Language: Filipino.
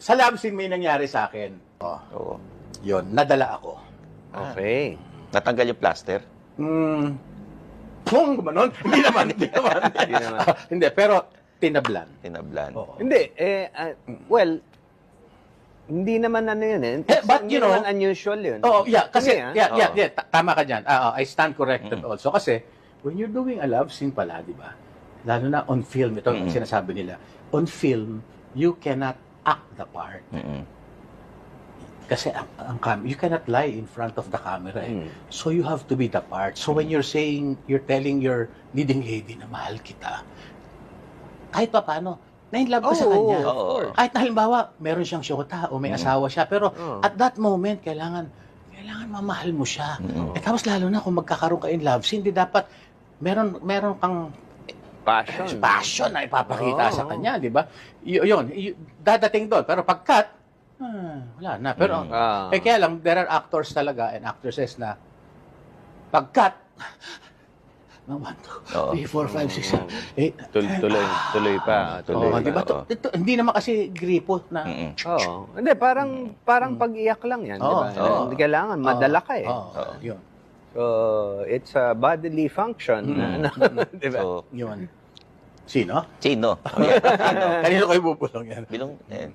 Sa love scene may nangyari sa akin. Oo. Yun, nadala ako. Okay. Natanggal yung plaster? Pung, gumanon. Hindi naman. Hindi, pero tinablan. Tinablan. Oo. Hindi, well, hindi naman ano yun eh. But, Hindi you know, naman unusual yun. Oh, yeah, kasi, Hindi, tama ka dyan. I stand corrected also. Kasi, when you're doing a love scene pala, di ba? Lalo na on film, ito ang sinasabi nila. On film, you cannot act the part. Kasi you cannot lie in front of the camera. So you have to be the part. So when you're telling your leading lady na mahal kita, kahit pa paano, na-in-love ka sa kanya. Kahit na halimbawa, meron siyang syota o may asawa siya, pero at that moment, kailangan mamahal mo siya. Tapos lalo na kung magkakaroon ka in love scene, hindi dapat meron kang passion na ipapakita sa kanya, di ba? Yun, dadating doon. Pero pag-cut, wala na. Pero, kaya lang, there are actors talaga and actresses na pag-cut, 1, 2, 3, 4, 5, 6, 8. Tuloy pa. Di ba? Hindi naman kasi gripo na. Hindi, parang pag-iyak lang yan. Di ba? Hindi kailangan, madala ka eh. Yun. So, it's a bodily function. Di ba? So, Yun. Sino? Chino. Kanino kayo bubulong yan? Bilong, okay.